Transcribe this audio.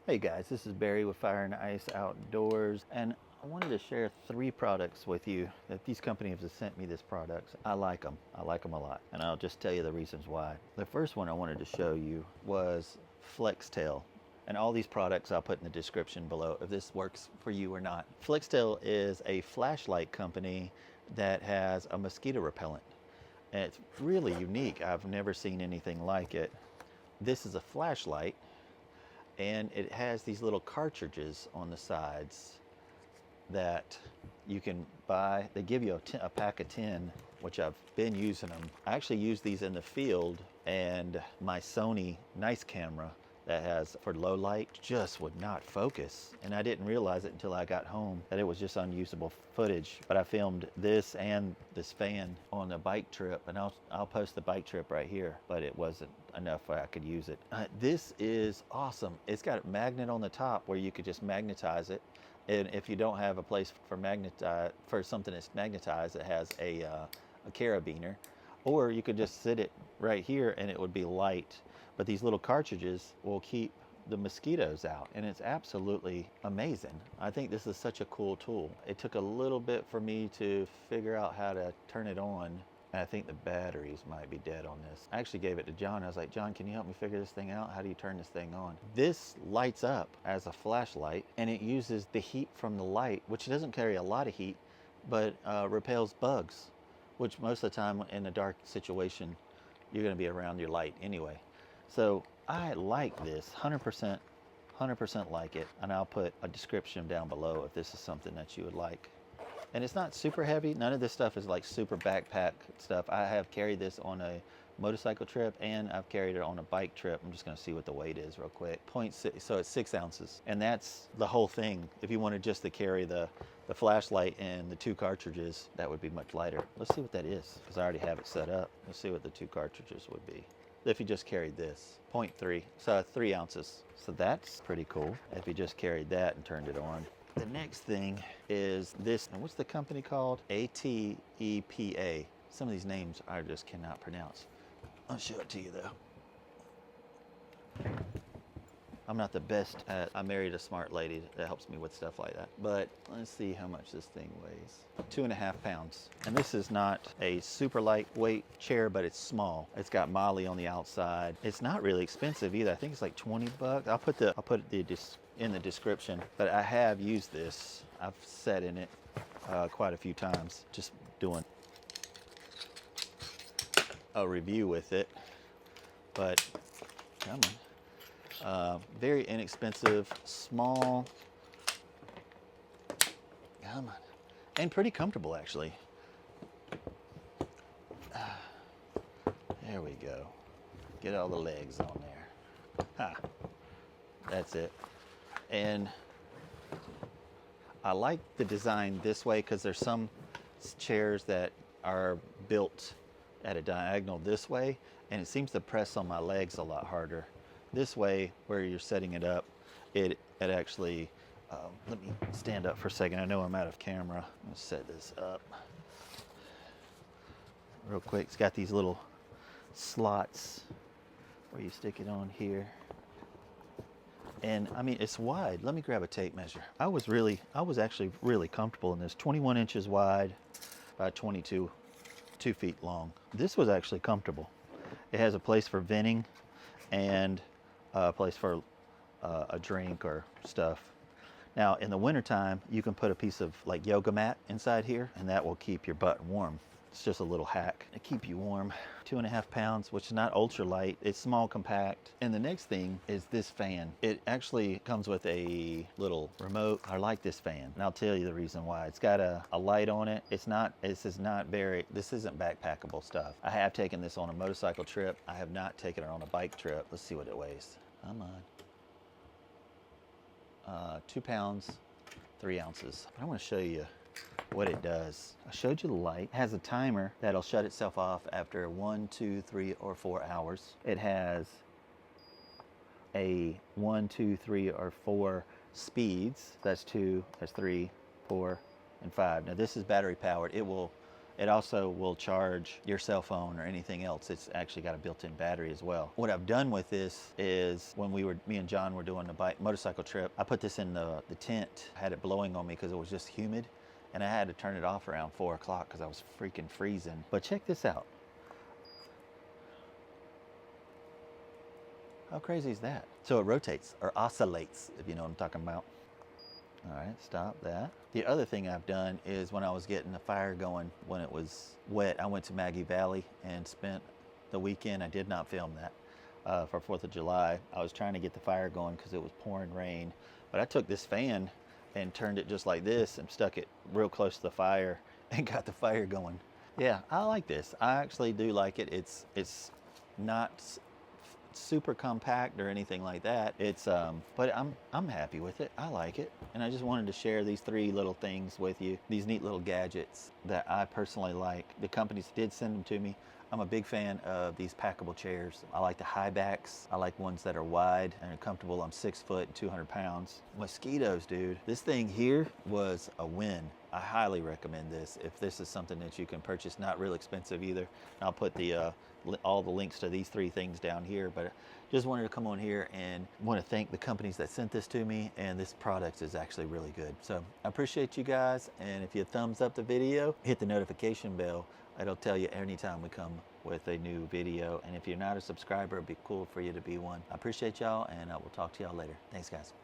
Hey guys, this is Barry with Fire and Ice Outdoors, and I wanted to share 3 products with you that these companies have sent me. This products. I like them. I like them a lot, and I'll just tell you the reasons why. The first one I wanted to show you was Flextail. And all these products I'll put in the description below if this works for you or not. Flextail is a flashlight company that has a mosquito repellent. And it's really unique. I've never seen anything like it. This is a flashlight, and it has these little cartridges on the sides that you can buy. They give you a pack of 10, which I've been using them. I actually use these in the field, and my Sony nice camera that has for low light just would not focus, and I didn't realize it until I got home that it was just unusable footage. But I filmed this and this fan on a bike trip, and I'll post the bike trip right here, but it wasn't enough where I could use it. This is awesome. It's got a magnet on the top where you could just magnetize it, and if you don't have a place for something that's magnetized, it has a carabiner, or you could just sit it right here and it would be light. But these little cartridges will keep the mosquitoes out, and it's absolutely amazing. I think this is such a cool tool. It took a little bit for me to figure out how to turn it on. I think the batteries might be dead on this. I actually gave it to John. I was like, John, can you help me figure this thing out? How do you turn this thing on? This lights up as a flashlight, and it uses the heat from the light, which doesn't carry a lot of heat, but repels bugs, which most of the time in a dark situation, you're gonna be around your light anyway. So I like this, 100% like it, and I'll put a description down below if this is something that you would like. And it's not super heavy. None of this stuff is like super backpack stuff. I have carried this on a motorcycle trip, and I've carried it on a bike trip. I'm just gonna see what the weight is real quick. 0.6, so it's 6 ounces. And that's the whole thing. If you wanted just to carry the flashlight and the 2 cartridges, that would be much lighter. Let's see what that is, because I already have it set up. Let's see what the 2 cartridges would be if you just carried this. 0.3, so 3 ounces. So that's pretty cool if you just carried that and turned it on. The next thing is this, and what's the company called? ATEPA. Some of these names I just cannot pronounce. I'll show it to you though. I'm not the best at, I married a smart lady that helps me with stuff like that. But let's see how much this thing weighs. 2.5 pounds. And this is not a super lightweight chair, but it's small. It's got Molly on the outside. It's not really expensive either. I think it's like 20 bucks. I'll put it in the description, but I have used this. I've sat in it quite a few times, just doing a review with it. But come on. Very inexpensive, small, come on, and pretty comfortable actually. There we go. Get all the legs on there. Ha, that's it. And I like the design this way because there's some chairs that are built at a diagonal this way, and it seems to press on my legs a lot harder. This way, where you're setting it up, it actually, let me stand up for a second. I know I'm out of camera. Let's set this up real quick. It's got these little slots where you stick it on here. And I mean, it's wide. Let me grab a tape measure. I was actually really comfortable in this. 21 inches wide by 2 feet long. This was actually comfortable. It has a place for venting and a place for a drink or stuff. Now in the wintertime, you can put a piece of like yoga mat inside here, and that will keep your butt warm. It's just a little hack to keep you warm. 2.5 pounds, which is not ultra light. It's small, compact. And the next thing is this fan. It actually comes with a little remote. I like this fan, and I'll tell you the reason why. It's got a light on it. This isn't backpackable stuff. I have taken this on a motorcycle trip. I have not taken it on a bike trip. Let's see what it weighs. Come on. 2 pounds, 3 ounces. I want to show you what it does. I showed you the light. It has a timer that'll shut itself off after 1, 2, 3, or 4 hours. It has a 1, 2, 3, or 4 speeds. That's 2, that's 3, 4, and 5. Now this is battery powered. It also will charge your cell phone or anything else. It's actually got a built-in battery as well. What I've done with this is when me and John were doing the motorcycle trip, I put this in the tent, had it blowing on me because it was just humid, and I had to turn it off around 4 o'clock because I was freaking freezing. But check this out. How crazy is that? So it rotates or oscillates, if you know what I'm talking about. All right, stop that. The other thing I've done is when I was getting the fire going, when it was wet, I went to Maggie Valley and spent the weekend. I did not film that for 4th of July. I was trying to get the fire going because it was pouring rain. But I took this fan and turned it just like this and stuck it real close to the fire and got the fire going. Yeah, I like this. I actually do like it. It's not super compact or anything like that. It's but I'm happy with it. I like it, and I just wanted to share these 3 little things with you, these neat little gadgets that I personally like. The companies did send them to me. I'm a big fan of these packable chairs. I like the high backs. I like ones that are wide and are comfortable. I'm 6 foot and 200 pounds. Mosquitoes, dude. This thing here was a win. I highly recommend this. If this is something that you can purchase, not real expensive either. I'll put the all the links to these 3 things down here, but just wanted to come on here and want to thank the companies that sent this to me, and this product is actually really good. So I appreciate you guys, and if you thumbs up the video, hit the notification bell. It'll tell you anytime we come with a new video, and if you're not a subscriber, it'd be cool for you to be one. I appreciate y'all, and I will talk to y'all later. Thanks, guys.